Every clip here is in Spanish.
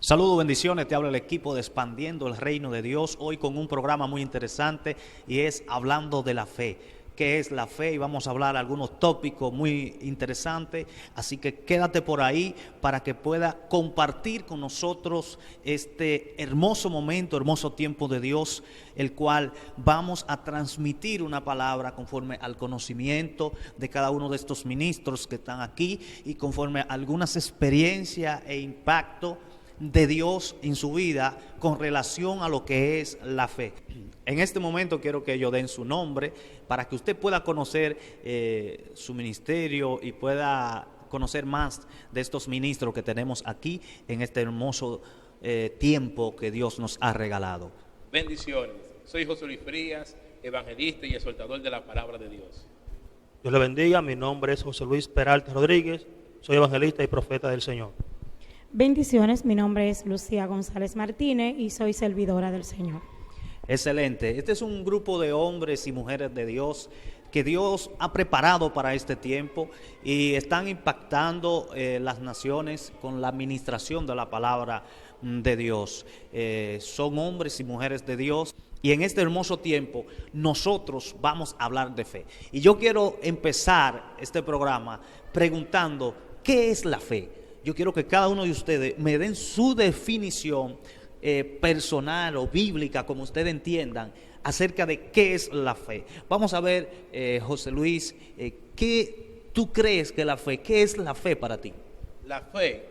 Saludos, bendiciones, te habla el equipo de Expandiendo el Reino de Dios, hoy con un programa muy interesante y es hablando de la fe. ¿Qué es la fe? Y vamos a hablar algunos tópicos muy interesantes, así que quédate por ahí para que pueda compartir con nosotros este hermoso momento, hermoso tiempo de Dios, el cual vamos a transmitir una palabra conforme al conocimiento de cada uno de estos ministros que están aquí y conforme a algunas experiencias e impacto de Dios en su vida con relación a lo que es la fe. En este momento quiero que ellos den su nombre para que usted pueda conocer su ministerio y pueda conocer más de estos ministros que tenemos aquí en este hermoso tiempo que Dios nos ha regalado. Bendiciones. Soy José Luis Frías, evangelista y exhortador de la palabra de Dios. Dios le bendiga, mi nombre es José Luis Peralta Rodríguez, soy evangelista y profeta del Señor. Bendiciones, mi nombre es Lucía González Martínez y soy servidora del Señor. Excelente. Este es un grupo de hombres y mujeres de Dios que Dios ha preparado para este tiempo y están impactando las naciones con la administración de la palabra de Dios. Son hombres y mujeres de Dios y en este hermoso tiempo nosotros vamos a hablar de fe. Y yo quiero empezar este programa preguntando, ¿qué es la fe? Yo quiero que cada uno de ustedes me den su definición personal o bíblica, como ustedes entiendan, acerca de qué es la fe. Vamos a ver, José Luis, ¿qué tú crees que la fe? ¿Qué es la fe para ti? La fe,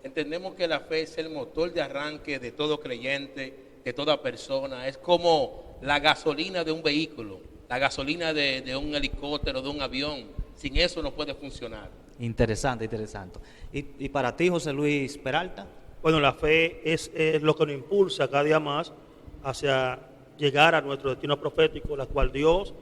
entendemos que la fe es el motor de arranque de todo creyente, de toda persona. Es como la gasolina de un vehículo, la gasolina de un helicóptero, de un avión. Sin eso no puede funcionar. Interesante, interesante. ¿Y para ti, José Luis Peralta? Bueno, la fe es lo que nos impulsa cada día más hacia llegar a nuestro destino profético, la cual Dios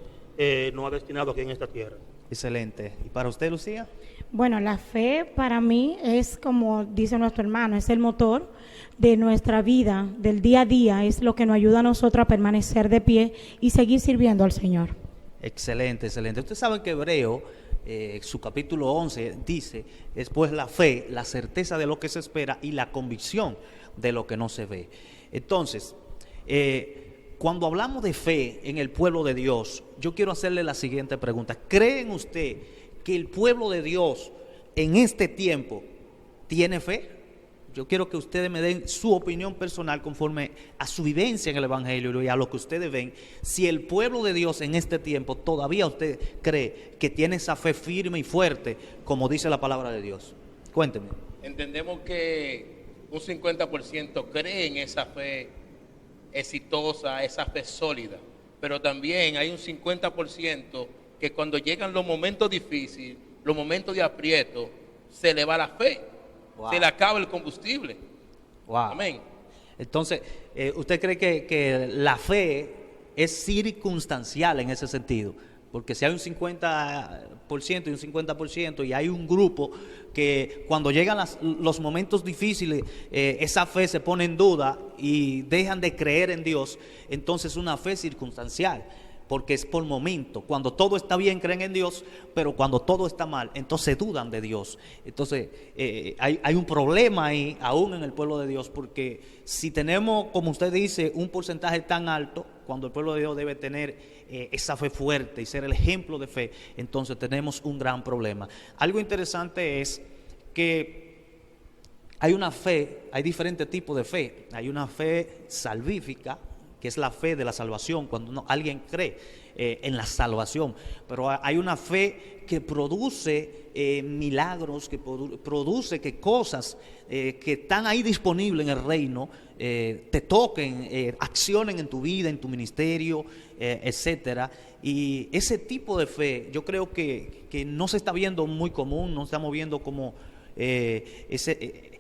nos ha destinado aquí en esta tierra. Excelente. ¿Y para usted, Lucía? Bueno, la fe para mí es, como dice nuestro hermano, es el motor de nuestra vida, del día a día, es lo que nos ayuda a nosotros a permanecer de pie y seguir sirviendo al Señor. Excelente, excelente. Usted sabe que Hebreo, su capítulo 11 dice, es pues la fe, la certeza de lo que se espera y la convicción de lo que no se ve. Entonces, cuando hablamos de fe en el pueblo de Dios, yo quiero hacerle la siguiente pregunta. ¿Creen usted que el pueblo de Dios en este tiempo tiene fe? Yo quiero que ustedes me den su opinión personal conforme a su vivencia en el Evangelio y a lo que ustedes ven. Si el pueblo de Dios en este tiempo todavía usted cree que tiene esa fe firme y fuerte, como dice la palabra de Dios. Cuéntenme. Entendemos que un 50% cree en esa fe exitosa, esa fe sólida. Pero también hay un 50% que cuando llegan los momentos difíciles, los momentos de aprieto, se le va la fe. Wow. Se le acaba el combustible. Wow. Amén. Entonces, ¿usted cree que la fe es circunstancial en ese sentido? Porque si hay un 50% y un 50% y hay un grupo que cuando llegan los momentos difíciles, esa fe se pone en duda y dejan de creer en Dios, entonces es una fe circunstancial. Porque es por momento. Cuando todo está bien creen en Dios, pero cuando todo está mal, entonces dudan de Dios. Entonces hay un problema ahí, aún en el pueblo de Dios, porque si tenemos, como usted dice, un porcentaje tan alto, cuando el pueblo de Dios debe tener esa fe fuerte y ser el ejemplo de fe, entonces tenemos un gran problema. Algo interesante es que hay una fe, hay diferentes tipos de fe. Hay una fe salvífica, que es la fe de la salvación, cuando alguien cree en la salvación. Pero hay una fe que produce milagros, que produce que cosas que están ahí disponibles en el reino te toquen, accionen en tu vida, en tu ministerio, etcétera. Y ese tipo de fe yo creo que no se está viendo muy común, no estamos viendo como ese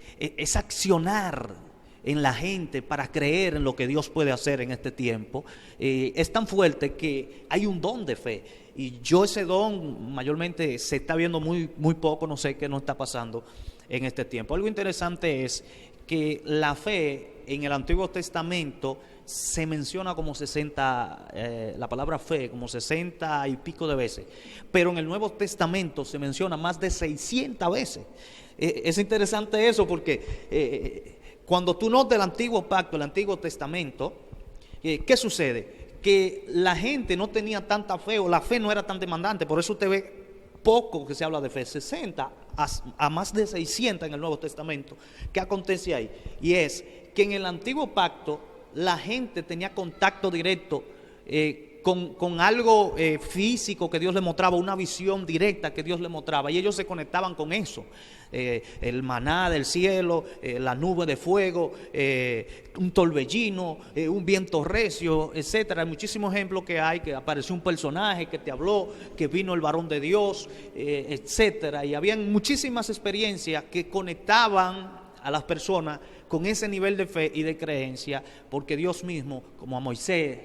accionar en la gente para creer en lo que Dios puede hacer en este tiempo. Es tan fuerte que hay un don de fe y ese don mayormente se está viendo muy, muy poco. No sé qué nos está pasando en este tiempo. Algo interesante es que la fe en el Antiguo Testamento se menciona como 60, la palabra fe como 60 y pico de veces, pero en el Nuevo Testamento se menciona más de 600 veces. Es interesante eso porque cuando tú notas el antiguo pacto, el antiguo testamento, ¿qué sucede? Que la gente no tenía tanta fe, o la fe no era tan demandante. Por eso usted ve poco que se habla de fe, 60 a más de 600 en el Nuevo Testamento. ¿Qué acontece ahí? Y es que en el antiguo pacto la gente tenía contacto directo con algo físico que Dios le mostraba, una visión directa que Dios le mostraba, y ellos se conectaban con eso. El maná del cielo, la nube de fuego, un torbellino, un viento recio, etcétera. Hay muchísimos ejemplos que hay, que apareció un personaje que te habló, que vino el varón de Dios, etcétera. Y habían muchísimas experiencias que conectaban a las personas con ese nivel de fe y de creencia, porque Dios mismo, como a Moisés,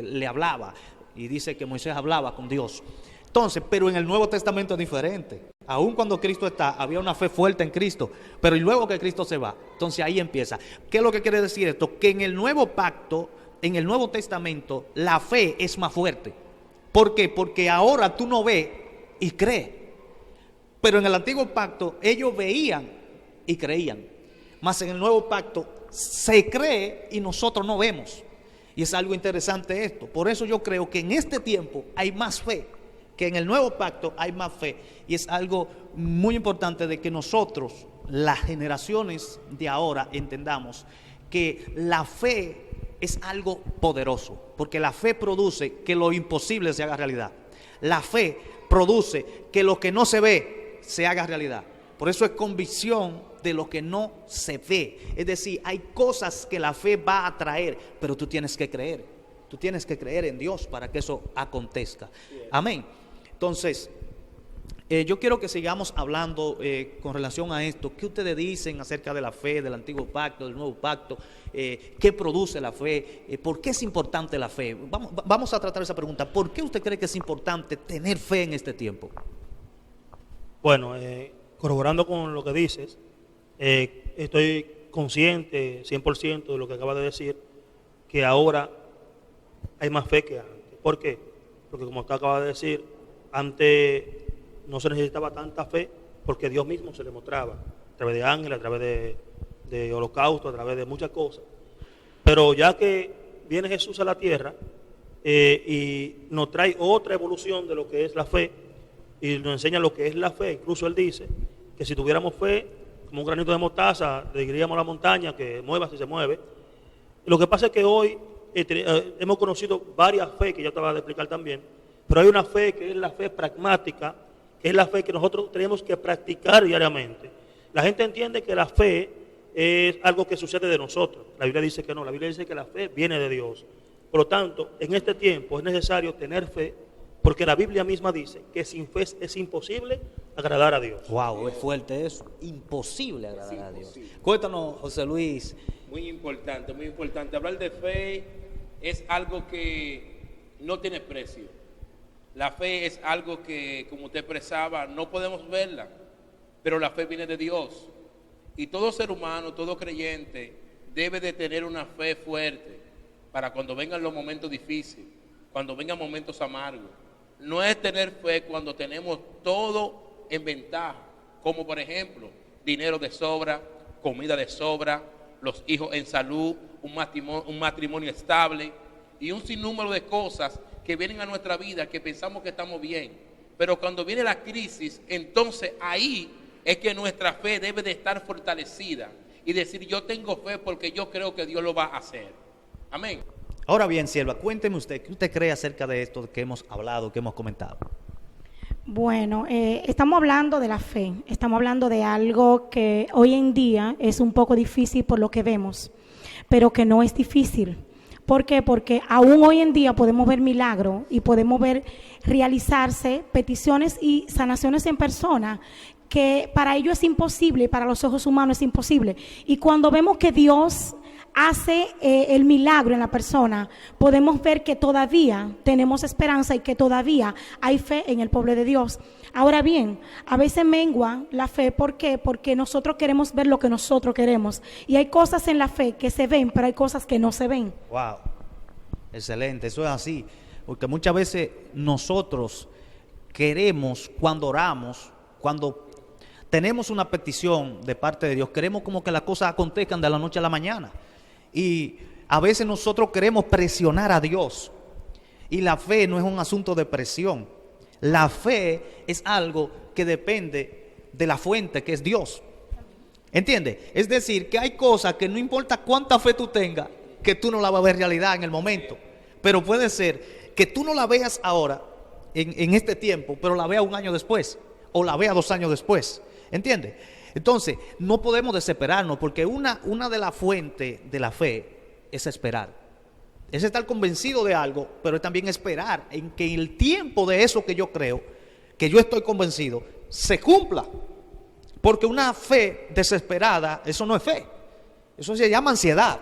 le hablaba, y dice que Moisés hablaba con Dios. Entonces, pero en el Nuevo Testamento es diferente. Aún cuando Cristo está, había una fe fuerte en Cristo, pero y luego que Cristo se va, entonces ahí empieza. ¿Qué es lo que quiere decir esto? Que en el Nuevo Pacto, en el Nuevo Testamento, la fe es más fuerte. ¿Por qué? Porque ahora tú no ves y crees. Pero en el Antiguo Pacto ellos veían y creían. Mas en el Nuevo Pacto se cree y nosotros no vemos. Y es algo interesante esto. Por eso yo creo que en este tiempo hay más fe, que en el Nuevo Pacto hay más fe. Y es algo muy importante de que nosotros, las generaciones de ahora, entendamos que la fe es algo poderoso. Porque la fe produce que lo imposible se haga realidad. La fe produce que lo que no se ve se haga realidad. Por eso es convicción de lo que no se ve. Es decir, hay cosas que la fe va a traer, pero tú tienes que creer. Tú tienes que creer en Dios para que eso acontezca. Amén. Entonces, yo quiero que sigamos hablando con relación a esto. ¿Qué ustedes dicen acerca de la fe, del antiguo pacto, del nuevo pacto? ¿Qué produce la fe? ¿Por qué es importante la fe? Vamos a tratar esa pregunta. ¿Por qué usted cree que es importante tener fe en este tiempo? Bueno, corroborando con lo que dices, estoy consciente 100% de lo que acaba de decir, que ahora hay más fe que antes. ¿Por qué? Porque como usted acaba de decir, antes no se necesitaba tanta fe porque Dios mismo se le mostraba a través de ángeles, a través de holocausto, a través de muchas cosas. Pero ya que viene Jesús a la tierra y nos trae otra evolución de lo que es la fe y nos enseña lo que es la fe, incluso Él dice que si tuviéramos fe como un granito de mostaza, le diríamos a la montaña que mueva si se mueve. Lo que pasa es que hoy hemos conocido varias fe que yo te voy a explicar también, pero hay una fe que es la fe pragmática, que es la fe que nosotros tenemos que practicar diariamente. La gente entiende que la fe es algo que sucede de nosotros. La Biblia dice que no, la Biblia dice que la fe viene de Dios. Por lo tanto, en este tiempo es necesario tener fe, porque la Biblia misma dice que sin fe es imposible agradar a Dios. Wow, es fuerte eso. Imposible agradar a Dios. Cuéntanos, José Luis. Muy importante, muy importante. Hablar de fe es algo que no tiene precio. La fe es algo que, como usted expresaba, no podemos verla, pero la fe viene de Dios. Y todo ser humano, todo creyente, debe de tener una fe fuerte para cuando vengan los momentos difíciles, cuando vengan momentos amargos. No es tener fe cuando tenemos todo en ventaja, como por ejemplo, dinero de sobra, comida de sobra, los hijos en salud, un matrimonio estable y un sinnúmero de cosas que vienen a nuestra vida que pensamos que estamos bien. Pero cuando viene la crisis, entonces ahí es que nuestra fe debe de estar fortalecida y decir, yo tengo fe porque yo creo que Dios lo va a hacer. Amén. Ahora bien, sierva, cuénteme usted, ¿qué usted cree acerca de esto que hemos hablado, que hemos comentado? Bueno, estamos hablando de la fe, estamos hablando de algo que hoy en día es un poco difícil por lo que vemos, pero que no es difícil. ¿Por qué? Porque aún hoy en día podemos ver milagros y podemos ver realizarse peticiones y sanaciones en persona que para ellos es imposible y para los ojos humanos es imposible. Y cuando vemos que Dios hace el milagro en la persona, podemos ver que todavía tenemos esperanza y que todavía hay fe en el pueblo de Dios. Ahora bien, a veces mengua la fe, ¿por qué? Porque nosotros queremos ver lo que nosotros queremos. Y hay cosas en la fe que se ven, pero hay cosas que no se ven. Wow, excelente, eso es así. Porque muchas veces nosotros queremos, cuando oramos, cuando tenemos una petición de parte de Dios, queremos como que las cosas acontezcan de la noche a la mañana. Y a veces nosotros queremos presionar a Dios. Y la fe no es un asunto de presión. La fe es algo que depende de la fuente, que es Dios. ¿Entiendes? Es decir, que hay cosas que no importa cuánta fe tú tengas, que tú no la vas a ver realidad en el momento. Pero puede ser que tú no la veas ahora, en este tiempo, pero la veas un año después, o la veas 2 años después. ¿Entiendes? Entonces, no podemos desesperarnos, porque una de las fuentes de la fe es esperar. Es estar convencido de algo, pero es también esperar en que el tiempo de eso que yo creo, que yo estoy convencido, se cumpla. Porque una fe desesperada, eso no es fe. Eso se llama ansiedad.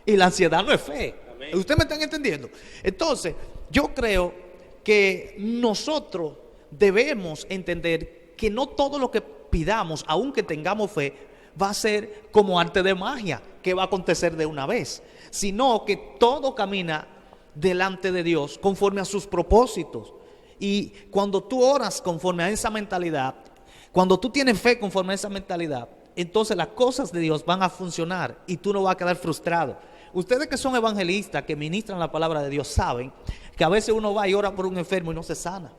Y la ansiedad no es fe. Amén. ¿Ustedes me están entendiendo? Entonces, yo creo que nosotros debemos entender que no todo lo que pidamos, aunque tengamos fe, va a ser como arte de magia, que va a acontecer de una vez, sino que todo camina delante de Dios conforme a sus propósitos. Y cuando tú oras conforme a esa mentalidad, cuando tú tienes fe conforme a esa mentalidad, entonces las cosas de Dios van a funcionar y tú no vas a quedar frustrado. Ustedes que son evangelistas, que ministran la palabra de Dios, saben que a veces uno va y ora por un enfermo y no se sana.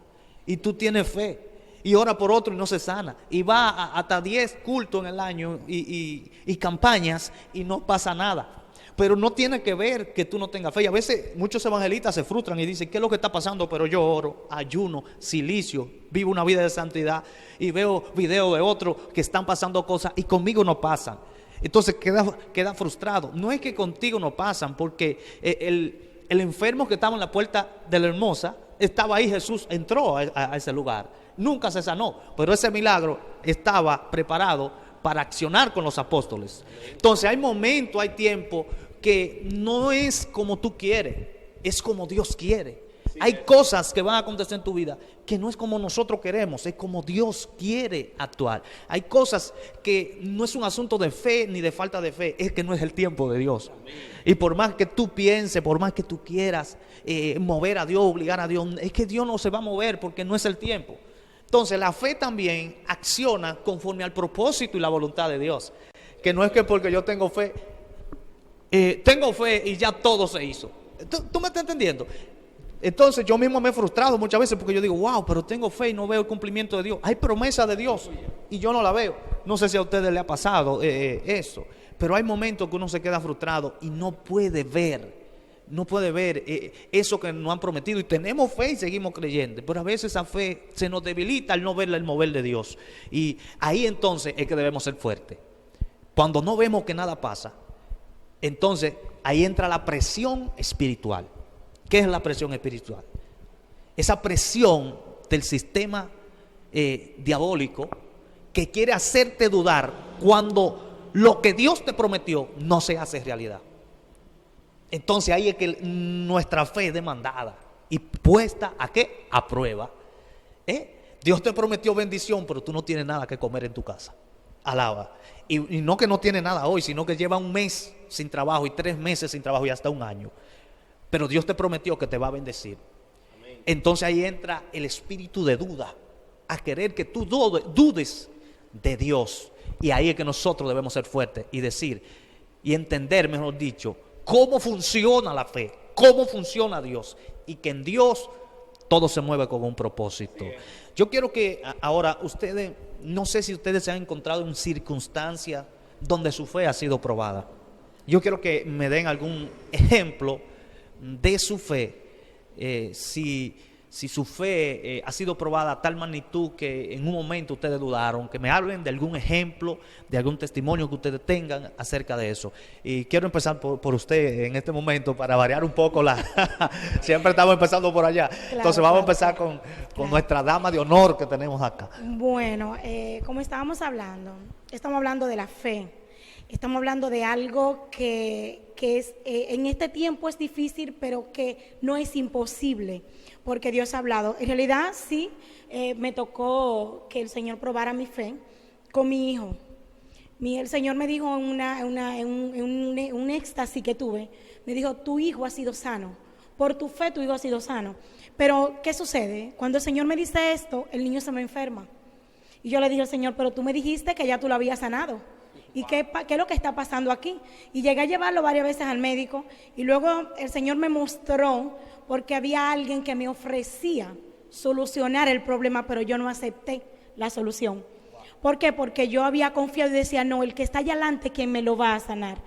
Y tú tienes fe y ora por otro y no se sana. Y va hasta 10 cultos en el año y campañas y no pasa nada. Pero no tiene que ver que tú no tengas fe. Y a veces muchos evangelistas se frustran y dicen, ¿qué es lo que está pasando? Pero yo oro, ayuno, silicio, vivo una vida de santidad y veo videos de otros que están pasando cosas y conmigo no pasan. Entonces queda frustrado. No es que contigo no pasan, porque el enfermo que estaba en la puerta de la Hermosa, estaba ahí, Jesús entró a ese lugar. Nunca se sanó, pero ese milagro estaba preparado para accionar con los apóstoles. Entonces hay momentos, hay tiempo que no es como tú quieres, es como Dios quiere. Sí, hay cosas que van a acontecer en tu vida que no es como nosotros queremos, es como Dios quiere actuar. Hay cosas que no es un asunto de fe ni de falta de fe, es que no es el tiempo de Dios. Amén. Y por más que tú pienses, por más que tú quieras mover a Dios, obligar a Dios, es que Dios no se va a mover porque no es el tiempo. Entonces la fe también acciona conforme al propósito y la voluntad de Dios. Que no es que porque yo tengo fe y ya todo se hizo. ¿Tú me estás entendiendo? Entonces yo mismo me he frustrado muchas veces porque yo digo, wow, pero tengo fe y no veo el cumplimiento de Dios. Hay promesa de Dios y yo no la veo. No sé si a ustedes les ha pasado eso, pero hay momentos que uno se queda frustrado y no puede ver eso que nos han prometido, y tenemos fe y seguimos creyendo, pero a veces esa fe se nos debilita al no ver el mover de Dios, y ahí entonces es que debemos ser fuertes. Cuando no vemos que nada pasa, entonces ahí entra la presión espiritual. ¿Qué es la presión espiritual? Esa presión del sistema diabólico que quiere hacerte dudar cuando lo que Dios te prometió no se hace realidad. Entonces ahí es que nuestra fe es demandada y puesta ¿a qué? A prueba. Dios te prometió bendición, pero tú no tienes nada que comer en tu casa. Alaba. Y no que no tiene nada hoy, sino que lleva 1 mes sin trabajo y 3 meses sin trabajo y hasta 1 año. Pero Dios te prometió que te va a bendecir. Amén. Entonces ahí entra el espíritu de duda, a querer que tú dudes de Dios. Y ahí es que nosotros debemos ser fuertes y decir y entender, mejor dicho, cómo funciona la fe, cómo funciona Dios, y que en Dios todo se mueve con un propósito. Yo quiero que ahora ustedes, no sé si ustedes se han encontrado en circunstancias donde su fe ha sido probada. Yo quiero que me den algún ejemplo de su fe, si su fe ha sido probada a tal magnitud que en un momento ustedes dudaron, que me hablen de algún ejemplo, de algún testimonio que ustedes tengan acerca de eso. Y quiero empezar por usted en este momento para variar un poco siempre estamos empezando por allá. Claro, entonces vamos a empezar con nuestra dama de honor que tenemos acá. Bueno, como estamos hablando de la fe. Estamos hablando de algo que es, en este tiempo es difícil, pero que no es imposible, porque Dios ha hablado. En realidad, sí, me tocó que el Señor probara mi fe con mi hijo. El Señor me dijo en un éxtasis que tuve, me dijo, tu hijo ha sido sano. Por tu fe, tu hijo ha sido sano. Pero, ¿qué sucede? Cuando el Señor me dice esto, el niño se me enferma. Y yo le dije al Señor, pero tú me dijiste que ya tú lo habías sanado. ¿Y qué es lo que está pasando aquí? Y llegué a llevarlo varias veces al médico y luego el Señor me mostró porque había alguien que me ofrecía solucionar el problema, pero yo no acepté la solución. ¿Por qué? Porque yo había confiado y decía, no, el que está allá adelante, ¿quién me lo va a sanar?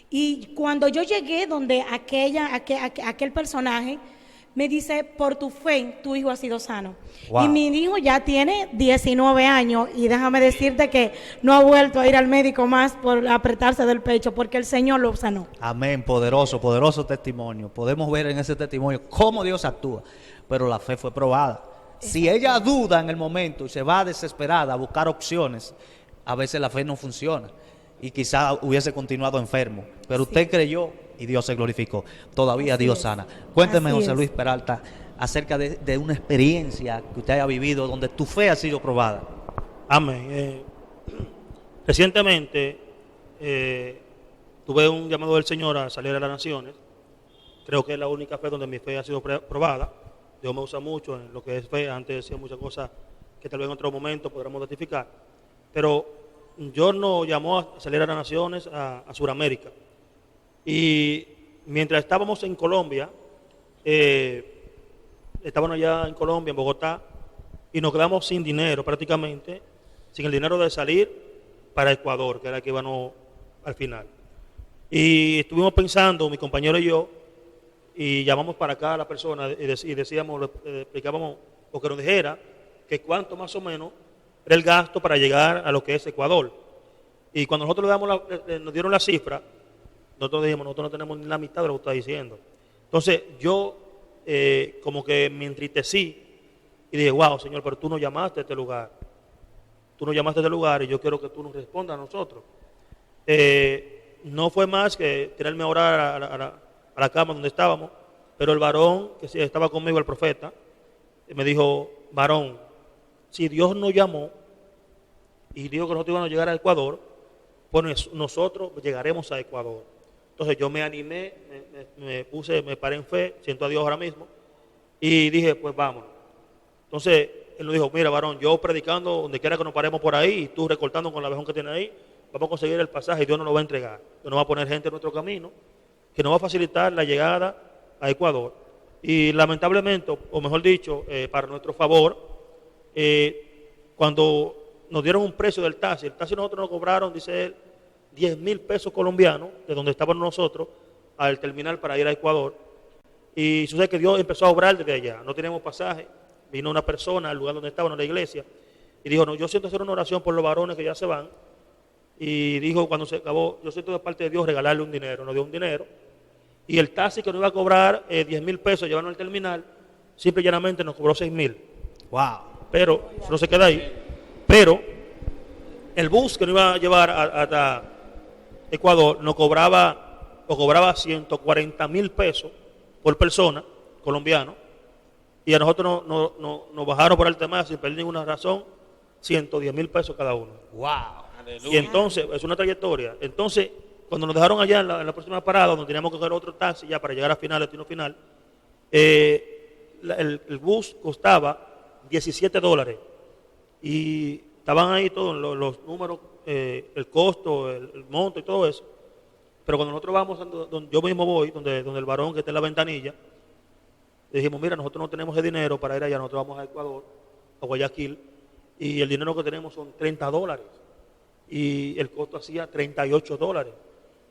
Y cuando yo llegué donde aquel personaje, me dice, por tu fe, tu hijo ha sido sano. Wow. Y mi hijo ya tiene 19 años y déjame decirte que no ha vuelto a ir al médico más por apretarse del pecho porque el Señor lo sanó. Amén, poderoso, poderoso testimonio. Podemos ver en ese testimonio cómo Dios actúa, pero la fe fue probada. Si ella duda en el momento y se va desesperada a buscar opciones, a veces la fe no funciona y quizá hubiese continuado enfermo, pero usted creyó y Dios se glorificó. Todavía Así Dios es. sana. Cuénteme, Así José es. Luis Peralta, acerca de una experiencia que usted haya vivido donde tu fe ha sido probada. Amén. Recientemente tuve un llamado del Señor a salir a las naciones. Creo que es la única fe donde mi fe ha sido probada. Dios me usa mucho en lo que es fe. Antes decía muchas cosas que tal vez en otro momento podremos rectificar. Pero Dios nos llamó a salir a las naciones, a Sudamérica. Y mientras estábamos en Colombia, estábamos allá en Colombia, en Bogotá, y nos quedamos sin dinero prácticamente, sin el dinero de salir para Ecuador, que era el que íbamos al final. Y estuvimos pensando, mi compañero y yo, y llamamos para acá a la persona y decíamos, le explicábamos lo que nos dijera, que cuánto más o menos era el gasto para llegar a lo que es Ecuador. Y cuando nosotros nos dieron la cifra, nosotros dijimos, nosotros no tenemos ni la mitad de lo que está diciendo. Entonces yo como que me entristecí y dije, wow, Señor, pero tú nos llamaste a este lugar. Tú nos llamaste a este lugar y yo quiero que tú nos respondas a nosotros. No fue más que tirarme a orar a la cama donde estábamos, pero el varón que estaba conmigo, el profeta, me dijo, varón, si Dios nos llamó y dijo que nosotros íbamos a llegar a Ecuador, pues nosotros llegaremos a Ecuador. Entonces yo me animé, me paré en fe, siento a Dios ahora mismo, y dije, pues vámonos. Entonces él nos dijo, mira varón, yo predicando donde quiera que nos paremos por ahí, y tú recortando con la abejón que tienes ahí, vamos a conseguir el pasaje y Dios nos lo va a entregar. Dios nos va a poner gente en nuestro camino, que nos va a facilitar la llegada a Ecuador. Y lamentablemente, o mejor dicho, para nuestro favor, cuando nos dieron un precio del taxi, el taxi nosotros nos cobraron, dice él, 10,000 pesos colombianos, de donde estábamos nosotros, al terminal para ir a Ecuador. Y sucede que Dios empezó a obrar desde allá. No teníamos pasaje. Vino una persona al lugar donde estábamos, en la iglesia, y dijo, no, yo siento hacer una oración por los varones que ya se van. Y dijo, cuando se acabó, yo siento de parte de Dios regalarle un dinero. Nos dio un dinero. Y el taxi que nos iba a cobrar 10,000 pesos, llevarnos al terminal, simple y llanamente nos cobró 6,000. Wow. Pero, eso no se queda ahí. Pero, el bus que nos iba a llevar hasta Ecuador nos cobraba 140,000 pesos por persona, colombiano, y a nosotros nos bajaron por el tema sin perder ninguna razón, 110,000 pesos cada uno. Wow. Y entonces, es una trayectoria. Entonces, cuando nos dejaron allá en la próxima parada, donde teníamos que coger otro taxi ya para llegar al destino final, el bus costaba $17. Y estaban ahí todos los números, el costo, el monto y todo eso. Pero cuando nosotros vamos, donde yo mismo voy, donde el varón que está en la ventanilla, le dijimos, mira, nosotros no tenemos el dinero para ir allá, nosotros vamos a Ecuador, a Guayaquil, y el dinero que tenemos son $30. Y el costo hacía $38.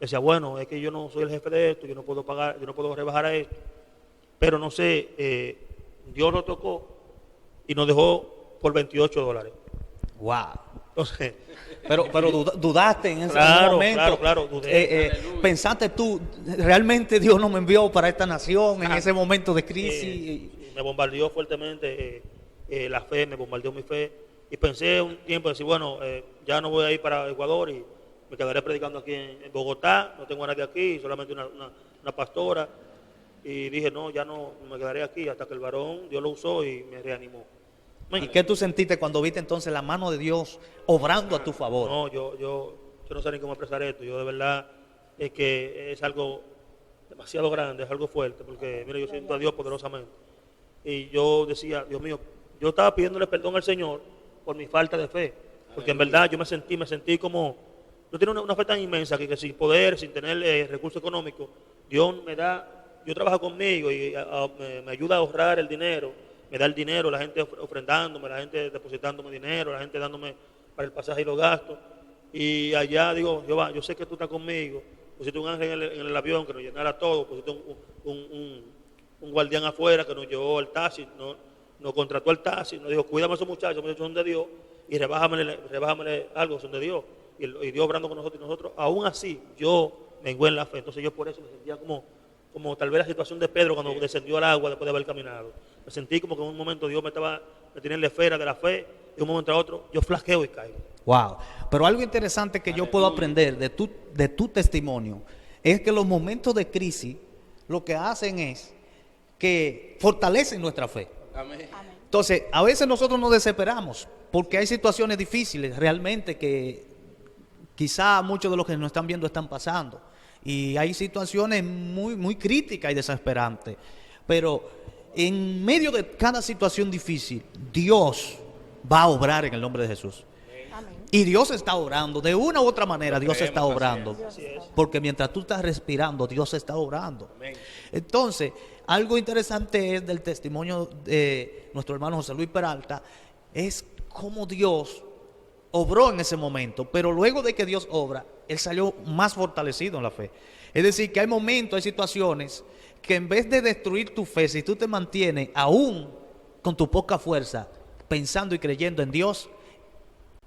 Decía, bueno, es que yo no soy el jefe de esto, yo no puedo pagar, yo no puedo rebajar a esto. Pero no sé, Dios lo tocó y nos dejó por $28. Wow. Entonces, Pero dudaste en ese Claro, momento. claro, dudé. Pensaste tú, realmente Dios no me envió para esta nación en ese momento de crisis. Me bombardeó fuertemente la fe, me bombardeó mi fe. Y pensé un tiempo decir, bueno, ya no voy a ir para Ecuador y me quedaré predicando aquí en Bogotá. No tengo a nadie aquí, solamente una pastora. Y dije, no, ya no me quedaré aquí hasta que el varón, Dios lo usó y me reanimó. ¿Y qué tú sentiste cuando viste entonces la mano de Dios obrando a tu favor? No, yo no sé ni cómo expresar esto. Yo de verdad es que es algo demasiado grande, es algo fuerte, porque mira, yo siento a Dios poderosamente. Y yo decía, Dios mío, yo estaba pidiéndole perdón al Señor por mi falta de fe. Porque en verdad yo me sentí como, yo tenía una fe tan inmensa que sin poder, sin tener recursos económicos, Dios me da, Dios trabaja conmigo y me ayuda a ahorrar el dinero, me da el dinero, la gente ofrendándome, la gente depositándome dinero, la gente dándome para el pasaje y los gastos. Y allá digo, Jehová, yo sé que tú estás conmigo, pusiste un ángel en el avión que nos llenara todo, pusiste un guardián afuera que nos llevó al taxi, nos contrató al taxi, nos dijo, cuídame a esos muchachos son de Dios, y rebájamele algo, son de Dios. Y Dios obrando con nosotros, y nosotros, aún así, yo mengué en la fe. Entonces yo por eso me sentía como tal vez la situación de Pedro cuando descendió al agua después de haber caminado. Me sentí como que en un momento Dios me tenía en la esfera de la fe, y de un momento a otro yo flaqueo y caigo. Wow. Pero algo interesante que yo puedo aprender de tu testimonio es que los momentos de crisis lo que hacen es que fortalecen nuestra fe. Amén. Entonces, a veces nosotros nos desesperamos porque hay situaciones difíciles realmente que quizá muchos de los que nos están viendo están pasando. Y hay situaciones muy, muy críticas y desesperantes. Pero en medio de cada situación difícil, Dios va a obrar en el nombre de Jesús. Amén. Y Dios está obrando, de una u otra manera Dios creemos, está obrando, así es. porque mientras tú estás respirando, Dios está obrando. Amén. Entonces, algo interesante es del testimonio de nuestro hermano José Luis Peralta, es cómo Dios obró en ese momento, pero luego de que Dios obra, él salió más fortalecido en la fe. Es decir, que hay momentos, hay situaciones que en vez de destruir tu fe, si tú te mantienes aún con tu poca fuerza, pensando y creyendo en Dios,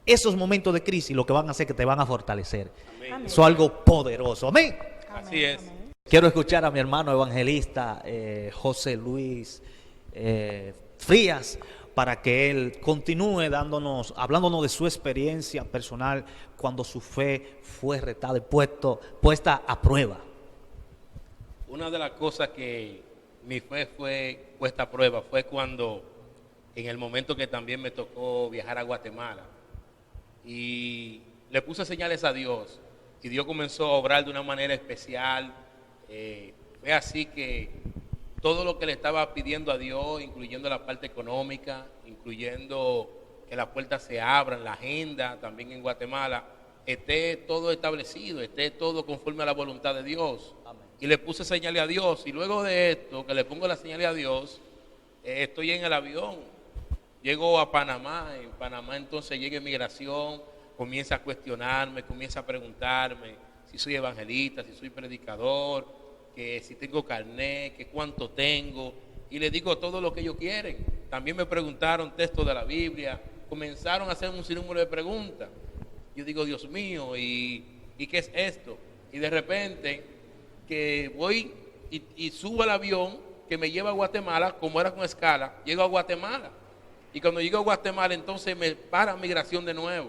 esos momentos de crisis lo que van a hacer que te van a fortalecer. Amén. Eso es algo poderoso. Amén. Así es. Quiero escuchar a mi hermano evangelista José Luis Frías para que él continúe hablándonos de su experiencia personal cuando su fe fue retada y puesta a prueba. Una de las cosas que mi fe fue puesta a prueba fue cuando, en el momento que también me tocó viajar a Guatemala, y le puse señales a Dios, y Dios comenzó a obrar de una manera especial. Fue así que todo lo que le estaba pidiendo a Dios, incluyendo la parte económica, incluyendo que las puertas se abran, la agenda también en Guatemala, esté todo establecido, esté todo conforme a la voluntad de Dios. Amén. Y le puse señales a Dios, y luego de esto, que le pongo la señal a Dios, estoy en el avión, llego a Panamá, en Panamá entonces llega inmigración, comienza a cuestionarme, comienza a preguntarme si soy evangelista, si soy predicador, que si tengo carnet, que cuánto tengo, y le digo todo lo que ellos quieren. También me preguntaron textos de la Biblia, comenzaron a hacer un sinnúmero de preguntas. Yo digo, Dios mío, ¿y qué es esto? Y de repente que voy y subo al avión que me lleva a Guatemala, como era con escala, llego a Guatemala. Y cuando llego a Guatemala, entonces me para migración de nuevo.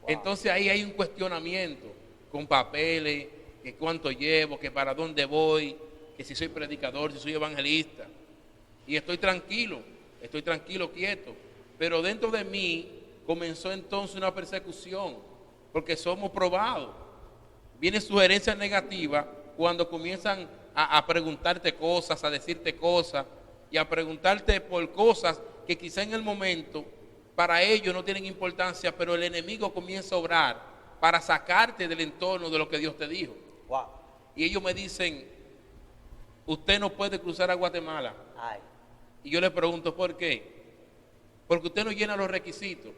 Wow. Entonces ahí hay un cuestionamiento con papeles, que cuánto llevo, que para dónde voy, que si soy predicador, si soy evangelista. Y estoy tranquilo, quieto. Pero dentro de mí comenzó entonces una persecución, porque somos probados. Vienen sugerencias negativas cuando comienzan a preguntarte cosas, a decirte cosas, y a preguntarte por cosas que quizá en el momento para ellos no tienen importancia, pero el enemigo comienza a obrar para sacarte del entorno de lo que Dios te dijo. Wow. Y ellos me dicen, usted no puede cruzar a Guatemala. Ay. Y yo le pregunto, ¿por qué? Porque usted no llena los requisitos.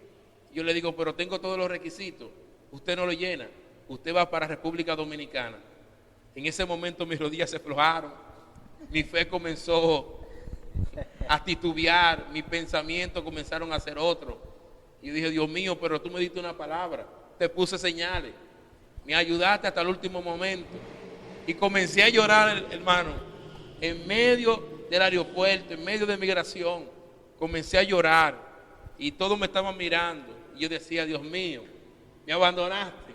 Yo le digo, pero tengo todos los requisitos. Usted no lo llena. Usted va para República Dominicana. En ese momento mis rodillas se aflojaron. Mi fe comenzó a titubear. Mis pensamientos comenzaron a ser otros. Y yo dije, Dios mío, pero tú me diste una palabra. Te puse señales. Me ayudaste hasta el último momento. Y comencé a llorar, hermano, en medio del aeropuerto, en medio de migración. Comencé a llorar y todos me estaban mirando. Y yo decía, Dios mío, me abandonaste.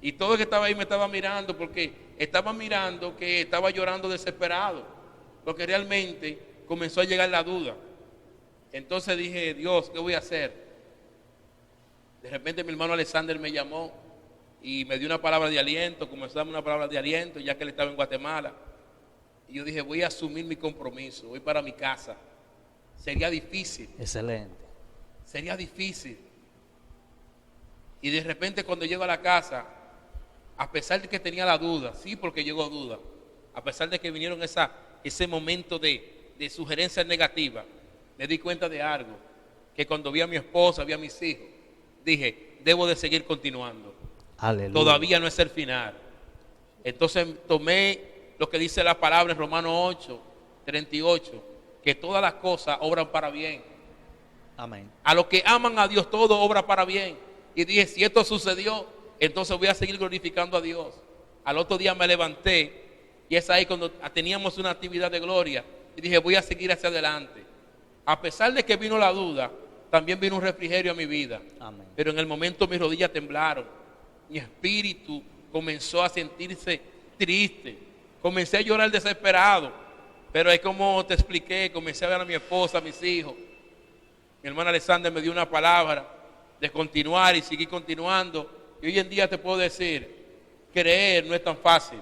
Y todo el que estaba ahí me estaba mirando porque estaba mirando que estaba llorando desesperado. Porque realmente comenzó a llegar la duda. Entonces dije, Dios, ¿qué voy a hacer? De repente mi hermano Alexander me llamó y me dio una palabra de aliento, comenzó a darme una palabra de aliento, ya que él estaba en Guatemala. Y yo dije, voy a asumir mi compromiso, voy para mi casa. Sería difícil. Excelente. sería difícil. Y de repente cuando llego a la casa, a pesar de que tenía la duda, sí, porque llegó duda, a pesar de que vinieron ese momento de sugerencias negativas, me di cuenta de algo, que cuando vi a mi esposa, vi a mis hijos, dije, debo de seguir continuando. Aleluya. Todavía no es el final. Entonces tomé lo que dice la palabra en Romanos 8:38, que todas las cosas obran para bien. Amén. A los que aman a Dios, todo obra para bien. Y dije, si esto sucedió, entonces voy a seguir glorificando a Dios. Al otro día me levanté, y es ahí cuando teníamos una actividad de gloria, y dije, voy a seguir hacia adelante. A pesar de que vino la duda, también vino un refrigerio a mi vida. Amén. Pero en el momento mis rodillas temblaron, mi espíritu comenzó a sentirse triste, comencé a llorar desesperado. Pero es como te expliqué, comencé a ver a mi esposa, a mis hijos. Mi hermana Alexandra me dio una palabra de continuar y seguir continuando. Y hoy en día te puedo decir, creer no es tan fácil,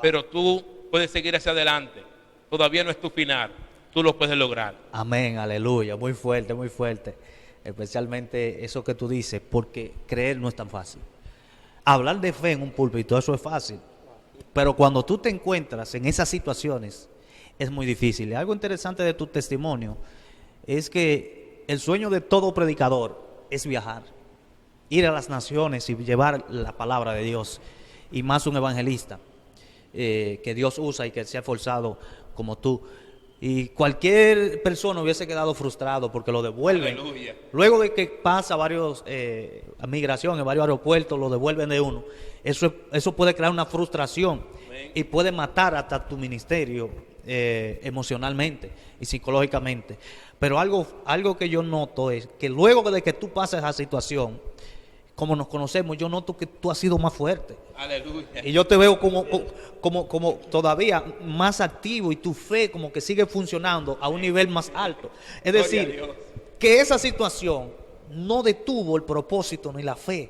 pero tú puedes seguir hacia adelante. Todavía no es tu final, tú lo puedes lograr. Amén, aleluya, muy fuerte, muy fuerte. Especialmente eso que tú dices, porque creer no es tan fácil. Hablar de fe en un púlpito, eso es fácil. Pero cuando tú te encuentras en esas situaciones, es muy difícil. Y algo interesante de tu testimonio es que el sueño de todo predicador es viajar, ir a las naciones y llevar la palabra de Dios. Y más un evangelista que Dios usa y que se ha esforzado como tú. Y cualquier persona hubiese quedado frustrado porque lo devuelven. Aleluya. Luego de que pasa varios migraciones, varios aeropuertos, lo devuelven de uno. Eso puede crear una frustración. Amén. Y puede matar hasta tu ministerio emocionalmente y psicológicamente. Pero algo que yo noto es que luego de que tú pasas esa situación, como nos conocemos, yo noto que tú has sido más fuerte. Aleluya. Y yo te veo como todavía más activo y tu fe como que sigue funcionando a un nivel más alto. Es Gloria a decir, Dios. que esa situación no detuvo el propósito ni la fe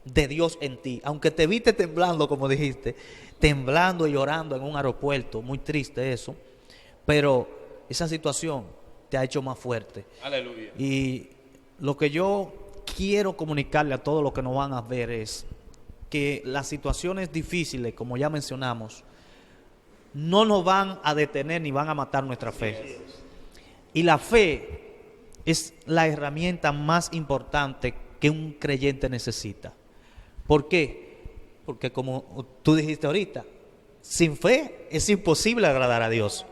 de Dios en ti. Aunque te viste temblando, como dijiste, temblando y llorando en un aeropuerto, muy triste eso, pero esa situación te ha hecho más fuerte. Aleluya. Y lo que yo quiero comunicarle a todos los que nos van a ver es que las situaciones difíciles, como ya mencionamos, no nos van a detener ni van a matar nuestra fe. Y la fe es la herramienta más importante que un creyente necesita. ¿Por qué? Porque como tú dijiste ahorita, sin fe es imposible agradar a Dios.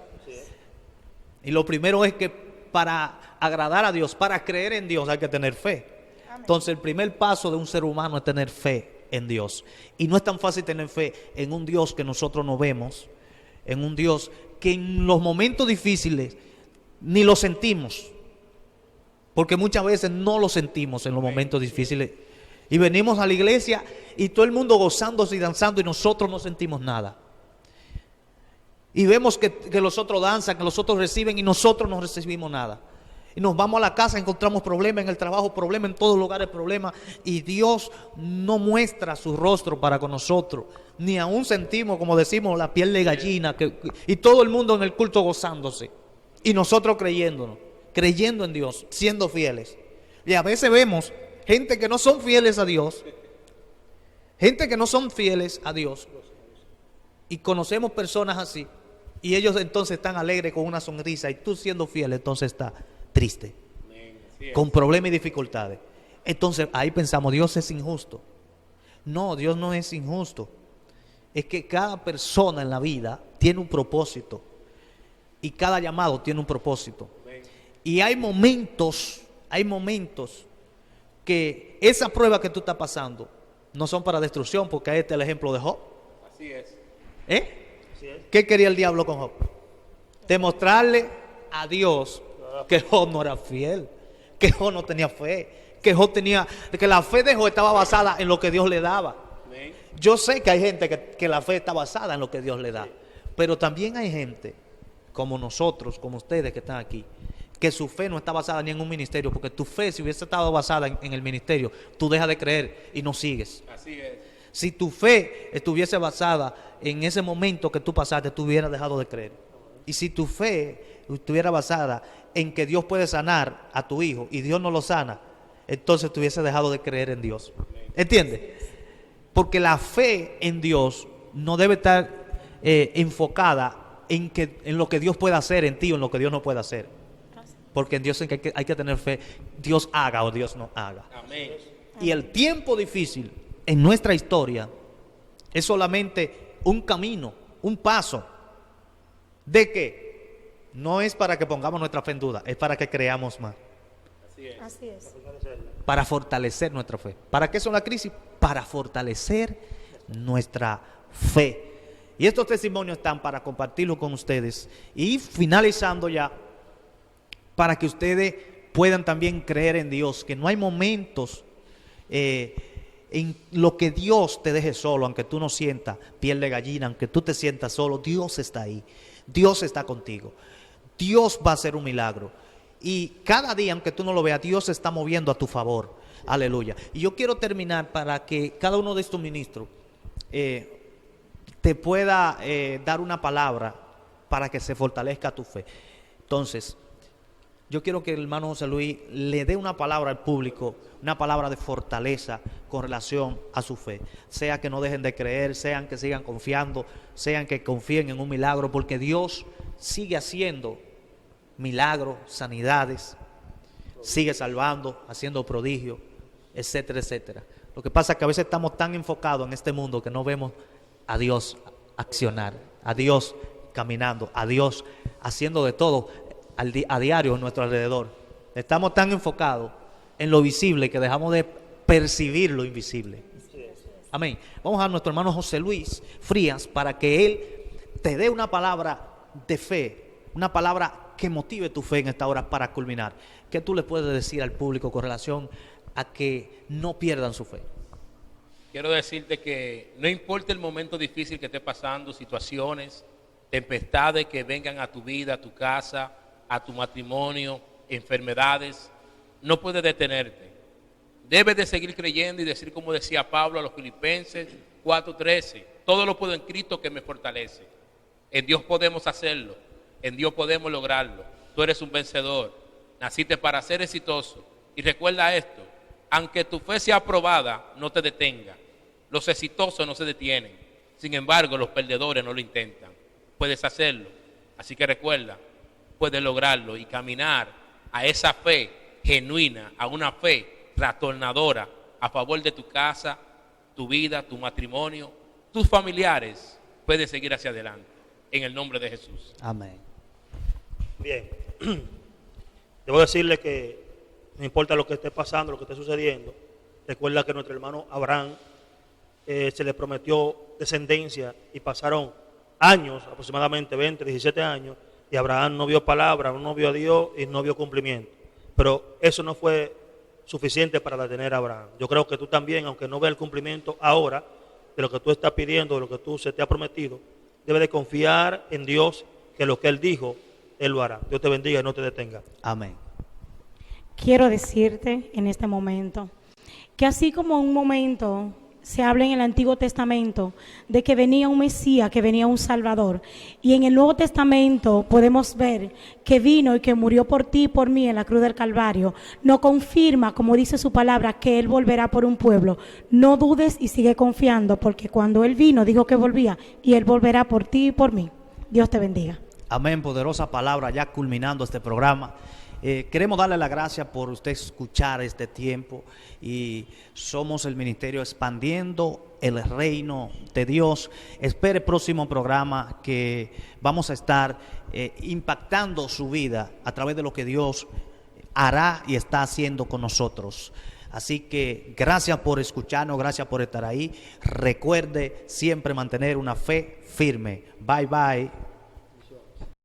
Y lo primero es que para agradar a Dios, para creer en Dios hay que tener fe. Entonces el primer paso de un ser humano es tener fe en Dios. Y no es tan fácil tener fe en un Dios que nosotros no vemos, en un Dios que en los momentos difíciles ni lo sentimos. Porque muchas veces no lo sentimos en los momentos difíciles. Y venimos a la iglesia y todo el mundo gozándose y danzando y nosotros no sentimos nada. Y vemos que los otros danzan, que los otros reciben y nosotros no recibimos nada. Y nos vamos a la casa, encontramos problemas en el trabajo, problemas en todos lugares, problemas. Y Dios no muestra su rostro para con nosotros. Ni aún sentimos, como decimos, la piel de gallina. Y todo el mundo en el culto gozándose. Y nosotros creyendo en Dios, siendo fieles. Y a veces vemos gente que no son fieles a Dios. Gente que no son fieles a Dios. Y conocemos personas así. Y ellos entonces están alegres con una sonrisa. Y tú siendo fiel, entonces estás triste, con problemas y dificultades. Entonces ahí pensamos, Dios es injusto. No, Dios no es injusto. Es que cada persona en la vida tiene un propósito. Y cada llamado tiene un propósito. Y hay momentos que esa prueba que tú estás pasando no son para destrucción, porque ahí está el ejemplo de Job. Así es. ¿Qué quería el diablo con Job? Demostrarle a Dios que Job no era fiel, que Job no tenía fe, que la fe de Job estaba basada en lo que Dios le daba. Amén. Yo sé que hay gente que la fe está basada en lo que Dios le da, pero también hay gente como nosotros, como ustedes que están aquí, que su fe no está basada ni en un ministerio, porque tu fe, si hubiese estado basada en el ministerio, tú dejas de creer y no sigues. Así es. Si tu fe estuviese basada en ese momento que tú pasaste, tú hubieras dejado de creer. Y si tu fe estuviera basada en que Dios puede sanar a tu hijo y Dios no lo sana, entonces tú hubieses dejado de creer en Dios. ¿Entiendes? Porque la fe en Dios no debe estar enfocada en lo que Dios pueda hacer en ti o en lo que Dios no pueda hacer. Porque en Dios hay que tener fe, Dios haga o Dios no haga. Amén. Y el tiempo difícil en nuestra historia es solamente un camino, un paso. ¿De qué? No es para que pongamos nuestra fe en duda, es para que creamos más. Así es. Para fortalecer nuestra fe. ¿Para qué son las crisis? Para fortalecer nuestra fe. Y estos testimonios están para compartirlo con ustedes. Y finalizando ya, para que ustedes puedan también creer en Dios, que no hay momentos en lo que Dios te deje solo, aunque tú no sientas piel de gallina, aunque tú te sientas solo, Dios está ahí, Dios está contigo, Dios va a hacer un milagro. Y cada día, aunque tú no lo veas, Dios se está moviendo a tu favor. Aleluya. Y yo quiero terminar para que cada uno de estos ministros te pueda dar una palabra para que se fortalezca tu fe. Entonces, yo quiero que el hermano José Luis le dé una palabra al público, una palabra de fortaleza con relación a su fe. Sea que no dejen de creer, sean que sigan confiando, sean que confíen en un milagro, porque Dios sigue haciendo milagros, sanidades, sigue salvando, haciendo prodigios, etcétera, etcétera. Lo que pasa es que a veces estamos tan enfocados en este mundo que no vemos a Dios accionar, a Dios caminando, a Dios haciendo de todo a diario a nuestro alrededor. Estamos tan enfocados en lo visible que dejamos de percibir lo invisible. Amén. Vamos a nuestro hermano José Luis Frías para que él te dé una palabra de fe, una palabra que motive tu fe en esta hora para culminar. ¿Qué tú le puedes decir al público con relación a que no pierdan su fe? Quiero decirte que no importa el momento difícil que esté pasando, situaciones, tempestades que vengan a tu vida, a tu casa, a tu matrimonio, enfermedades, no puedes detenerte. Debes de seguir creyendo y decir como decía Pablo a los Filipenses 4:13, todo lo puedo en Cristo que me fortalece. En Dios podemos hacerlo, en Dios podemos lograrlo. Tú eres un vencedor, naciste para ser exitoso. Y recuerda esto, aunque tu fe sea aprobada, no te detenga. Los exitosos no se detienen, sin embargo los perdedores no lo intentan. Puedes hacerlo, así que recuerda, puedes lograrlo y caminar a esa fe genuina, a una fe trastornadora a favor de tu casa, tu vida, tu matrimonio, tus familiares. Puedes seguir hacia adelante, en el nombre de Jesús. Amén. Bien, debo decirle que no importa lo que esté pasando, lo que esté sucediendo, recuerda que nuestro hermano Abraham se le prometió descendencia y pasaron años, aproximadamente 20, 17 años, y Abraham no vio palabra, no vio a Dios y no vio cumplimiento. Pero eso no fue suficiente para detener a Abraham. Yo creo que tú también, aunque no veas el cumplimiento ahora de lo que tú estás pidiendo, de lo que tú se te ha prometido, debes de confiar en Dios, que lo que Él dijo, Él lo hará. Dios te bendiga y no te detenga. Amén. Quiero decirte en este momento que así como un momento se habla en el Antiguo Testamento de que venía un Mesías, que venía un Salvador, y en el Nuevo Testamento podemos ver que vino y que murió por ti y por mí en la cruz del Calvario, nos confirma, como dice su palabra, que Él volverá por un pueblo. No dudes y sigue confiando, porque cuando Él vino dijo que volvía, y Él volverá por ti y por mí. Dios te bendiga. Amén, poderosa palabra, ya culminando este programa. Queremos darle las gracias por usted escuchar este tiempo, y somos el ministerio expandiendo el reino de Dios. Espere el próximo programa, que vamos a estar impactando su vida a través de lo que Dios hará y está haciendo con nosotros. Así que gracias por escucharnos, gracias por estar ahí. Recuerde siempre mantener una fe firme. Bye bye.